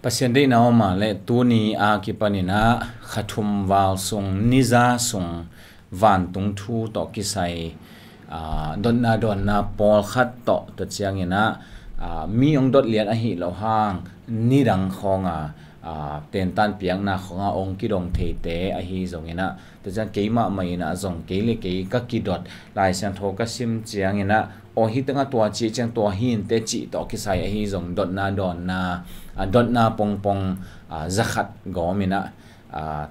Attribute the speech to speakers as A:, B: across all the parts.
A: pasien dei na ma le tu ni a ki panina khathum wal sung niza sung van tung thu to ki sai don na pol khat to chiang ina mi ong dot lian a hi lo hang ni rang khonga ten tan piang na khonga ong ki dong thei te a hi zong ina to chang keima mai na zong ke le ke ka ki dot lai sang tho ka sim chiang ina o hi tanga to chi chang to hin te chi to ki sai a hi zong dot na don na pong zakhat gomina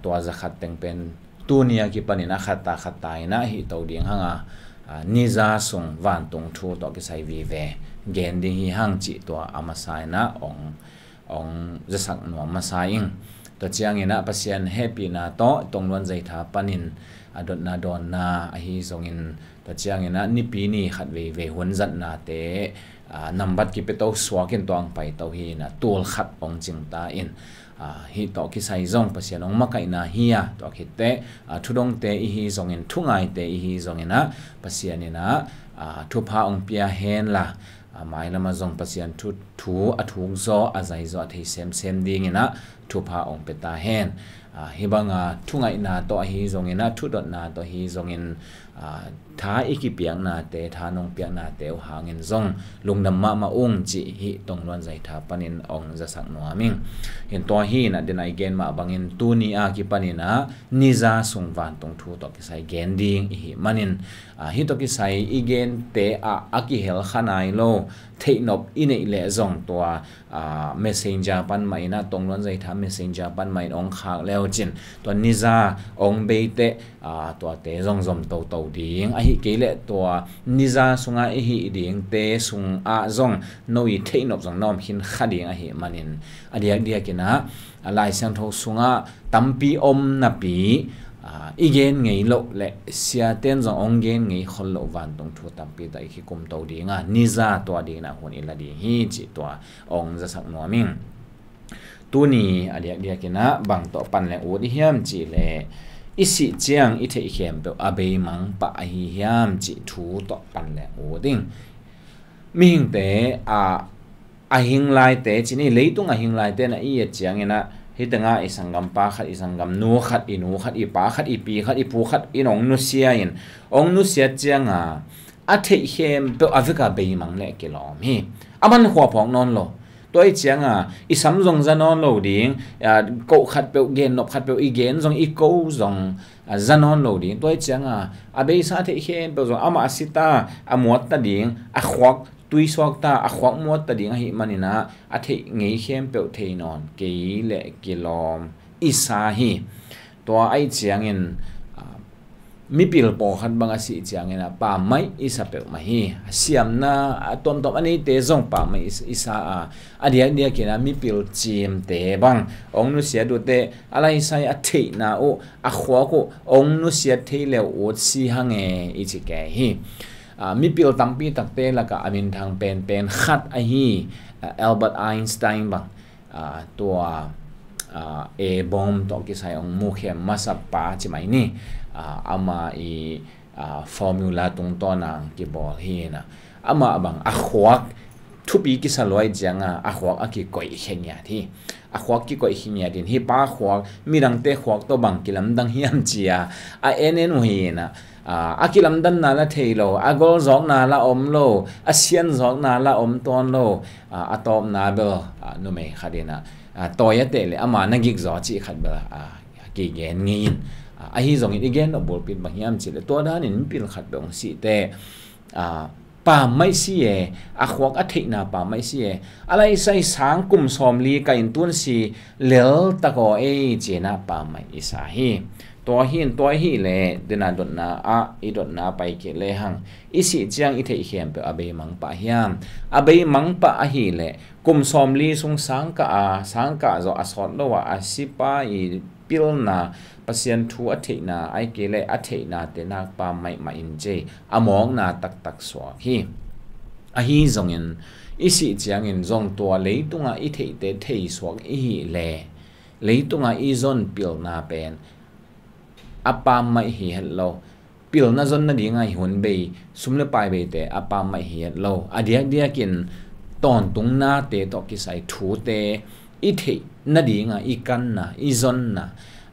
A: to zakhat teng pen tunia ki panina khata ina hi to ding hanga niza sung van tung thu to ki sai vi ve gen ding hi hang chi to amasai na ong zasak no masaing to chiang ina pasien happy na to tongwan zai tha panin adot na don na a hi zongin to chiang ina ni pi ni khat ve ve hun zat na te number ki peto swakin to ang pai to hi na tul khat ong ching ta in hi to ki sai zong pasien ong makai na hiya to khite thudong te hi zongin thungai te hi zongina pasien ina thu pha ong pia hen la mai lama zong pasien thu athung zo azai zo thei sem ding ina thu pha ong peta hen hibanga thungai na to hi zongina thu dot na to hi zongin tha iki piang na te tha nong piang na te hangin zong lungnam ma ung chi hi tongluan zai tha panin ong zasak no aming hin to hi na den ai gen ma bangin tu ni a ki panina niza sung van tong thu to ki sai gen ding hi manin hi to ki sai igen te aki hel khanai lo theinop inei le zong to messenger pan mai na tongluan zai tha messenger pan mai ong khak leo chin to niza ong be te to te zong zom to ding hi kele to niza sunga hi ding te sung zong noi theinop zong nom hin khading hi manin dia kina lai sang tho sunga tampi om na pi igen ngei lo le sia ten zong ong gen ngei khol lo van tong thu tampi dai hi kum to dinga niza to ding na hun ila di hi chi to ong za sak no ming tuni dia kina bang to pan le u di hiam chi le isi chiang ite hiam pe abe mang pa hi hiam chi thu to pan le u ding ming te a hing lai te chini leitung a hing lai te na i chiang ina hitanga isangam pa khat isangam nu khat inu khat i pa khat i pi khat i pu khat in ong nu sia in ong nu sia chianga a the hiam pe avika be mang le kilom hi aman hwa phong non lo tôi chiang i sam zong zanon lo ding ko khat pe gen nop khat pe i gen zong i ko zong zanon lo ding tôi chiang a be sa the hem pe zong ama asita amot ta ding a khwak tui swak ta a khwak mot ta ding hi manina a the ngei hem pe the non ke le kilom isa hi to ai chiang in mi pil po khat banga si chiang ina pa mai isa pe ma hi siam na tom ani te zong pa mai isa adia kina mi pil chim te bang ong nu sia du te alai sai a thei na o a khwa ko ong nu sia thei le o si hange i chi ke hi mi pil tampi takte la ka amin thang pen khat a hi Albert Einstein bang to e bom to ki sai ong mu khem masapa chi mai ni ama i formula tung to na ki bol hi na ama bang a khwak thupi ki saloi janga a khwak a ki koi henya thi a khwak ki koi henya din hi pa khwak mirang te khwak to bang kilam dang hiam chia a enen hi na a kilam dan na la theilo a gol zok na la om lo a sian zok na la om ton lo a tom na be no me khadina toya te le ama na gig zo chi khat ba ki gen ngin a hi zong again no bol pin bang yam chi le to dan in pil khat dong si te pa mai si e a khwak a thei na pa mai si e alai sai sang kum som li ka in tun si lel ta ko e che na pa mai isa hi to hi le dena dot na i dot na pai ke le hang isi chiang i thei hem pe abe mang pa hiam abe mang pa a hi le kum som li sung sang ka zo asot lo wa asipa i pil na pasien thu a thei na ai ke le a thei na te na pa mai ma in je among na tak so hi a hi zong in isi chiang in zong to leitunga i thei te thei swak i hi le leitunga i zon pil na pen apa mai hi hello pil na zon na dinga hun be sumle pai be te apa mai hi hello adia kin ton tung na te to ki sai thu te i the na dinga i kan na i zon na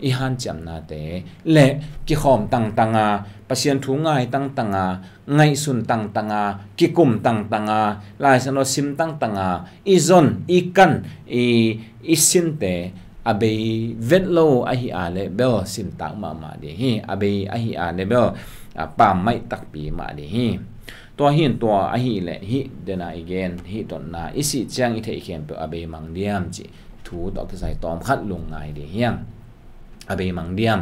A: i han cham na te le ki khom tang tanga pasien thu ngai tang tanga ngai sun tang tanga ki kum tang tanga lai sano sim tang tanga i zon i kan i sin te abe vetlo a hi ale bel sim tang ma de hi abe a hi ale bel pa mai tak pi ma de hi to hin to a hi le hi dena again hi ton na isi chang i thei khem pe abe mang diam chi thu dok sai tom khat lung ngai de hiang abe mang diam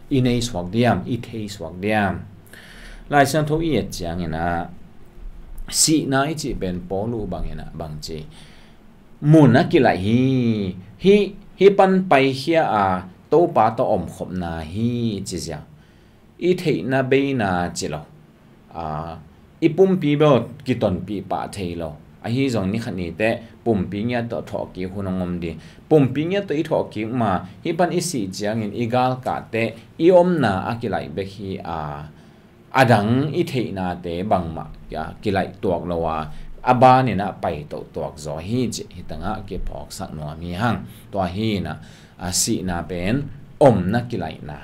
A: i nei swak diam i thei swak diam lai sang tho i chang ina si na i chi ben polu bang ina bang chi mun na ki lai hi pan pai hia a to pa to om khop na hi chi sia i thei na be na chi lo ipum pi bo ki ton pi pa thei lo a hi zong ni khani te pum pi nya to tho ki hunongom di pum pi nya to i tho ki ma hi pan i si chiang in igal ka te i om na a ki lai be hi adang i thei na te bang ma ya ki lai tuak lo wa aba ni na pai to tuak zo hi chi hi tanga ke phok sak no mi hang to hi na si na pen om na ki lai na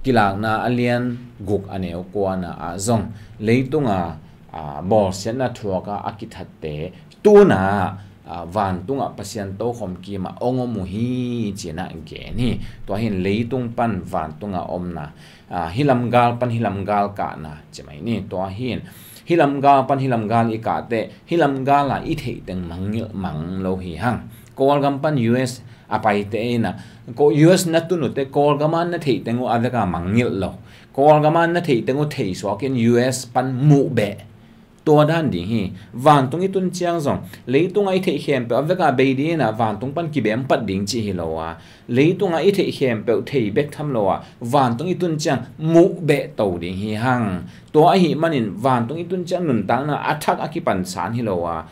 A: kilak na alien guk aneo kwa na zong leitunga bol sen na thuaka akithatte tu na van tunga pasien to khom ki ma ongo mu hi china ge ni to hin leitung pan van tunga omna hilam gal ka na chemai ni to hin hilam gal I ka te hilam gal la I thei teng mang lo hi hang kol gam pan US apai te na ko US na tu no te kol gaman na thei tengo aveka mangil lo kol gaman na thei tengo thei so ken US pan mu be to dan ding hi van tung I tun chiang zong leitung ai thei khem pe aveka be di na van tung pan ki bem pat ding chi hi lo wa leitung ai thei khem pe thei bek tham lo wa van tung I tun chiang mu be to ding hi hang to ai hi manin van tung I tun chiang nun tang na athak akipan san hi lo wa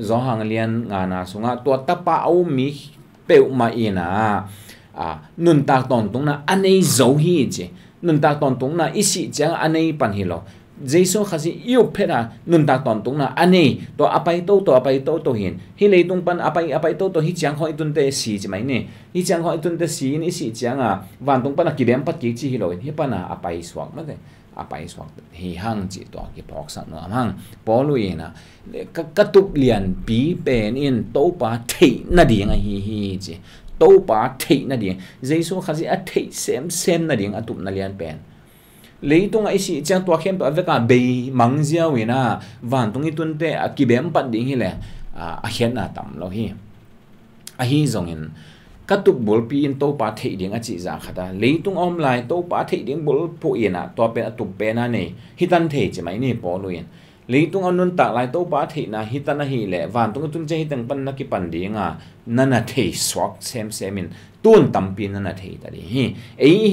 A: zo hang lian nga na sunga to tapa au mi peu ma ina nun tak ton tung na anei zo hi che nun tak ton tung na isi chang anei pan hi lo jaiso khasi yu phera nun tak ton tung na anei to apai to hin hi leitung pan apai to hi chang khoi tun te si che mai ne hi chang khoi tun te si ni si chang van tung pan ki bem pat ki chi hi lo hi pana apai swak ma de apai swak hi hang chi to ki phok sak no hang polui na katup lian pi pen in to pa thei na ding hi chi to pa thei na ding jaisu khazi a thei sem na ding atup na lian pen leitung ai si chang to khem to aveka be mangzia wina van tung I tun te ki bem pat ding hi le a hian na tam lo hi a hi zong in katup bol pi in to pa thei ding a chi za khata leitung om lai to pa thei ding bol po ina to pe atup pe na nei hitan thei che mai ni po luin leitung anun tak lai to pa thei na hitana hi le van tung tun che hitang pan na ki pan dinga nana thei swak semin tun tampi nana thei ta di hi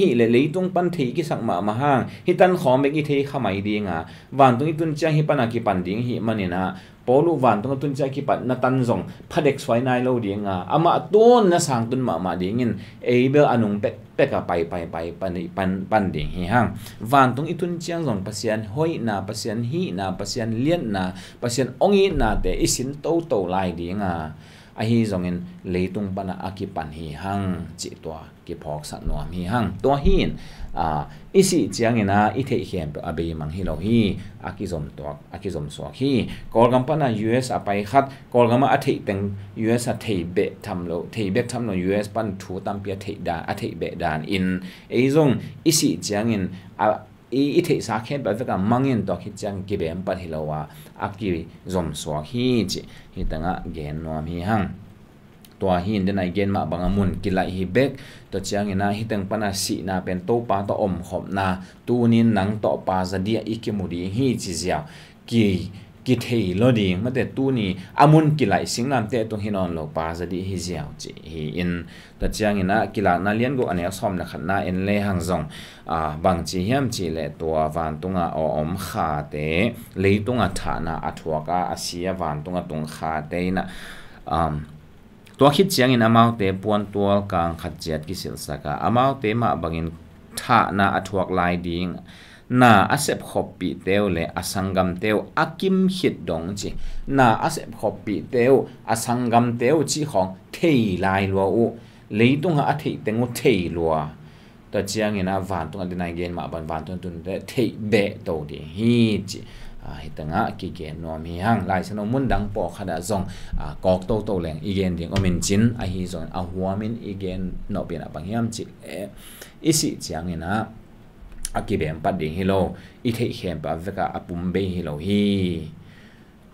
A: hi le leitung pan thei ki sak ma hang hitan khom be ki thei khamai dinga van tung tun cha hi pana ki pan ding hi manina polu van tung tun cha ki pat na tan zong phadek swai nai lo dinga ama ton na sang tun ma dingin bel anung pe ka pai pan ding hi hang van tung itun chiang zong pasian hoi na pasian hi na pasian lien na pasian ongi na te isin to lai dinga a hi zong in leitung pana akipan hi hang chi to ki phok sak no hi hang to hin isi chiang ina I thei khem pe abe mang hi lo hi akizom so hi kolgam pana US apai khat kolgama a thei teng US a thei be tham lo US pan thu tam pia thei da a thei be dan in zong isi chiang in I thei sa khem ba ka mangin to khi chang ki bem pat hi lo wa aki zom so hi chi hi tanga gen no mi hang to hin den ai gen ma bangamun kilai hi bek to chiang ina hitang pana si na pen to pa to om khop na tu nin nang to pa zadia ikimudi hi chi zia ki thei lo ding ma te tu ni amun kilai singnam te to hinon lo pa zadi hi ziaw chi hi in to chiang ina kila na lian go ane som na khatna en le hang zong bang chi hiam chi le to van tunga om kha te leitunga thana athuaka asia van tunga tung kha te na to khit chiang in amau te puan tual kang khat chiat ki sil saka amau te ma bangin tha na athuak lai ding na asep khopi teu le asangam teu akim hit dong chi na asep khopi teu asangam teu chi khong thei lai lo u leitung a thei tengu thei lo ta chiang ina van tung adinai gen ma ban van tun de thei be to de hi chi hi tanga ki gen no mi hang lai sano mun dang po khada zong kok to leng igen ding omin chin a hi zon a huamin igen no pin a pangyam chi isi chiang ina akibem pat ding hilo I thei khem pa veka apum be hilo hi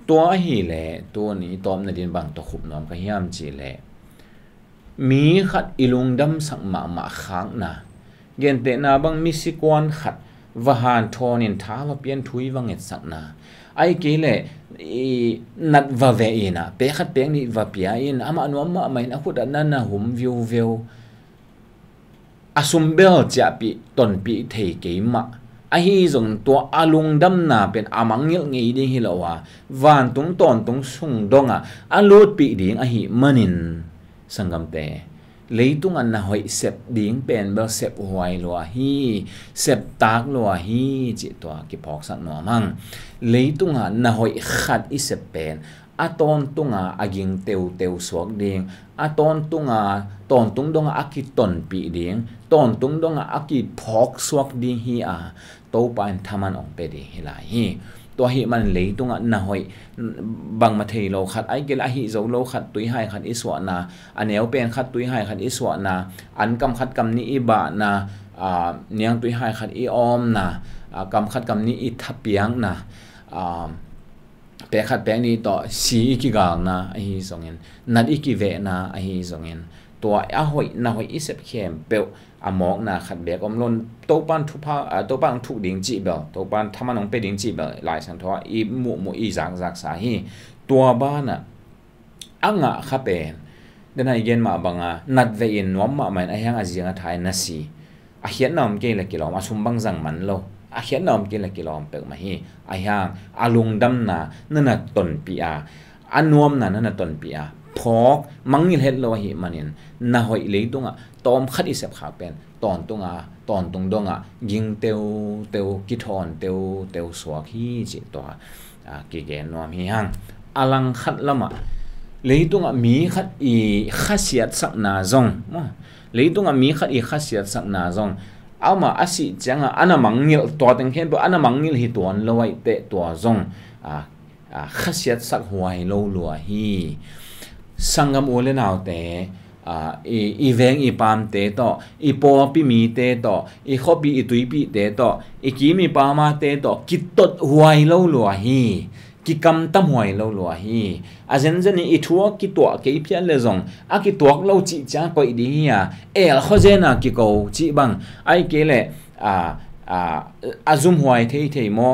A: to hi le to ni tom na din bang to khup nom ka hiam chi le mi khat ilung dam sang ma khang na gen te na bang mi si kwan khat vahan thon in tha va pian thui wanget sak na ai ke le nat va ve ina pe khat peng ni va pia in ama nuam ma mai na khut na na hum view asum bel cha pi ton pi thei ke ma a hi zong to alung dam na pen amangil ngei ding hi lawa van tung ton tung sung donga alut pi ding a hi manin sangam te leitung an na hoi sep ding pen bel sep huai lo hi sep tak lo hi chi to ki phok sak no mang leitung an na hoi khat I sep pen aton tunga aging teu suak ding aton tunga ton tung donga akiton pi ding ton tung donga aki phok suak ding hi to pan thaman ong pe di hilai hi to hi man leitunga na hoi bang ma thei lo khat ai gel a hi zo lo khat tui hai khat iswa na aneu pen khat tui hai khat iswa na an kam khat kam ni I ba na niang tui hai khat I om na kam khat kam ni I thapiang na pe khat peng ni to si ki gang na a hi zongin nat I ki ve na a hi zongin to a hoi na hoi isep khem pe amok na khat bek om lon to pan thu pha to pan thu ding chi bel to pan thaman ong pe ding chi bel lai sang tho I mu I zak sa hi tua ba na anga kha pen den ai gen ma banga nat ve in nom ma man a hang a jinga thai na si a hian nam ke la kilom a sum bang jang man lo a hian nam ke la kilom pe ma hi a hang alung dam na na ton pi anuam na ton pi phok mangil het lo hi manin na hoi leitunga tom khat I sep kha pen ton tung donga ging teu ki thon teu suak hi chi to ki gen nom hi hang alang khat lama leitunga mi khat I khasiat sak na zong leitunga mi khat I khasiat sak na zong ama asi changa ana mangil to teng khen bo ana mangil hi ton lowai te to zong khasiat sak huai lo hi sangam ole naw te I veng I pam te to I po pi mi te to I khopi I tui pi te to I ki mi pa ma te to ki tot huai lo hi ki kam tam huai lo hi a zen I thua ki to ke pian le zong a ki tok lo chi cha koi di ya el khojena ki ko chi bang ai ke le azum huai thei mo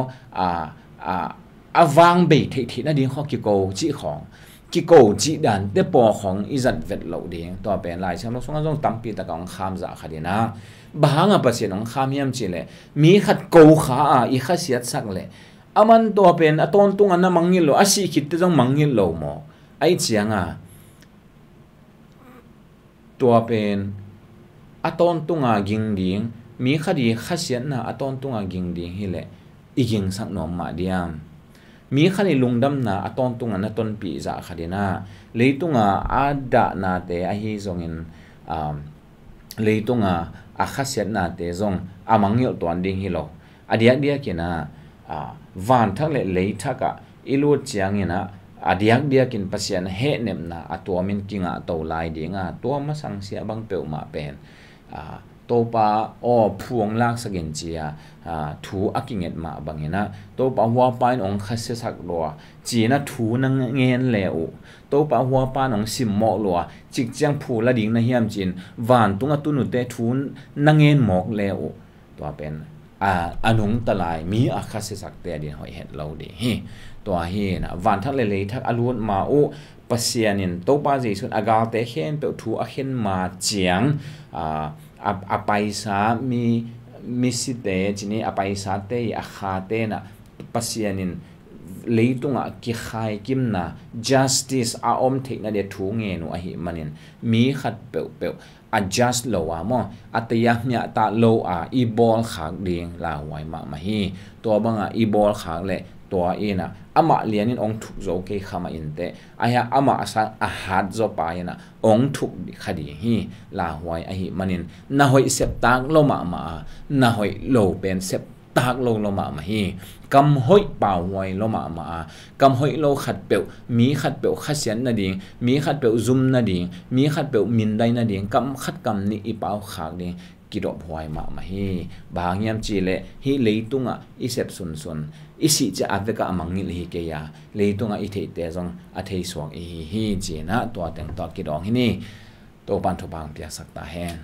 A: awang be thei na ding kho ki ko chi khong ki ko chi dan te po khong izat vet lo ding to pen lai cham lo songa jong tampi ta kang kham za khadina bahanga pasien ong kham yam chi le mi khat ko kha I khasiat sak le aman to pen aton tung an mangil lo asi khit te jong mangil lo mo ai chianga to pen aton tunga ging ding mi khadi khasiat na aton tunga ging ding hi le iging sak nom ma diam mi khani lungdam na aton tunga na ton pi za khadina leitunga ada na te a hi zongin leitunga a khasiat na te zong amangil ton ding hi lo dia kina van thak le lei thaka ilu chiangina adiak dia kin pasian he nem na atomin kinga to lai dinga to ma sang sia bang pe ma pen to pa o phuang lak sagin chia thu akinget ma bangena to pa hua pain ong khase sak lo china thu nang ngen leu to pa hua pa nong sim mo lo chik chang phu la ding na hiam chin van tunga tunu te thun nangen mok leu to pen anung talai mi khase sak te din hoi het lo de hi to hi na van thak le thak alun ma o pasianin to pa ji sun agal te khen pe thu a khen ma chiang a paisa mi si te chini a paisa te a kha te na pasianin leitunga ki khai kimna justice a om theina de thu nge nu a hi manin mi khat pe adjust lo wa mo ataya nya ta lo a I ball khak ding la wai ma hi to banga I ball khak le to ina ama lianin ong thuk zo ke khama inte aya ama asa a hat zo pa ina ong thuk khadi hi la wai a hi manin na hoi sep tak lo ma na hoi lo pen sep tak lo ma hi kam hoi pa wai lo ma kam hoi lo khat pe mi khat pe khasian na ding mi khat pe zum na ding mi khat pe min dai na ding kam khat kam ni I pau khak ding kidop hoi ma hi bangyam chi le hi leitunga I sep sun isi cha aveka amangil hi ke ya leitunga I the te jong a thei suak hi chi na to teng to kidong hi ni to pan tho bang pia sakta hen